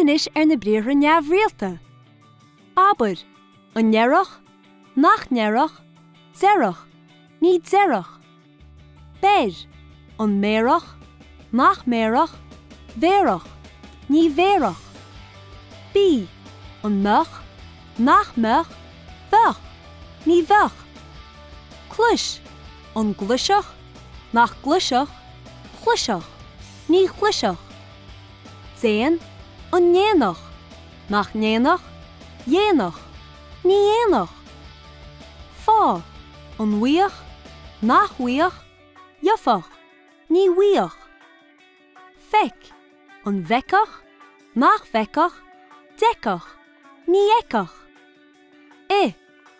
inis na bríomhar neamhrialta. Aber, an nearach, nach nearach, zerach, ní zerach. Beir, an mérach, nach mérach, verach, ní verach. Bí, an mech, nach mech, vech, ní vech. Cluis, an gluiseach, nach gluiseach, chluiseach, ní chluiseach. Zéan, an néanach, nach néanach, dhéanach, ní dhéanach. Fá, an bhuíoch, nach bhuíoch, dheofach, ní bhuíoch. Feic, an bheicach, nach bheicach, deicach, ní eicach.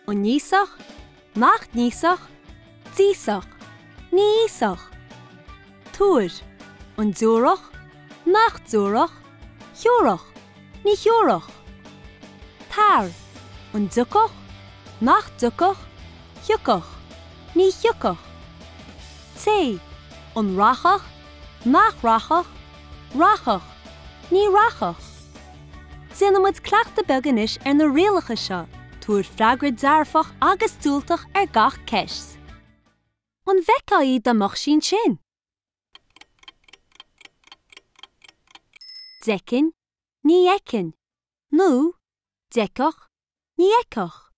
An níosach, nach níosach, díosach, ní íosach. Túir, an dúrach, nach dúrach, thiúrach, ní thiúrach. Tar, an ducach, nach ducach, thiucach, ní thiucach. Té, an rachach, nach rachach, rachach, ní rachach. Zéanam muid cleachta beag inis na rialacha seo, túair freagra dearfach agus dúilteach gach ceist. An bheicá iad amach sin sin. Decin, ní ecin. Nó, decach, ní eicach.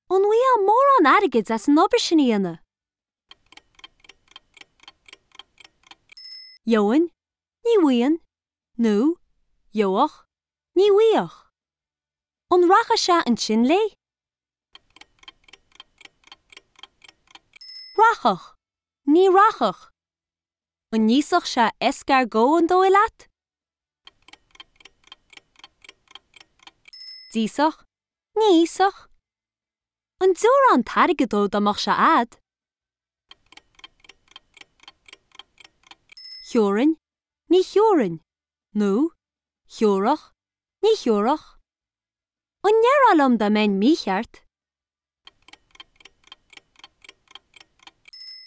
An bhí mór an airgid as an obair sin íana. Joan, ní bhuian. Nó, joach, ní bhuíoch. An racha se an sin lé? Rachach, ní rachach. An níosach se escargó an dó i leat? Díosach, ní íosach. An dúr an tairgeadó amach se ad. Thiúrin, ní thiúrin. Nó, thiúrach, ní thiúrach. An nearálum da men mícheart.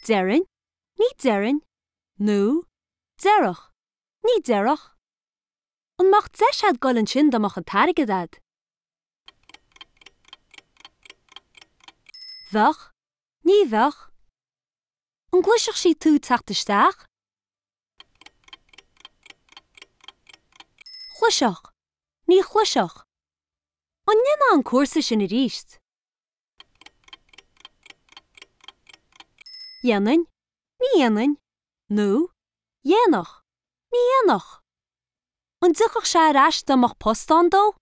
Derin, ní derin. Nó, derach, ní derach. An macht zeisiad golan sin amach an tairgead. Vech, ní vech. An gluiseach sí tú teachtasteach? Chluiseach, ní chluiseach. An nena an cuasa sin a ríist. Dhéanainn, ní dhéanainn. Nó, dhéanach, ní dhéanach. An duchach se ar eist amach postán dó?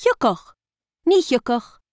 Thiucach, ní thiucach.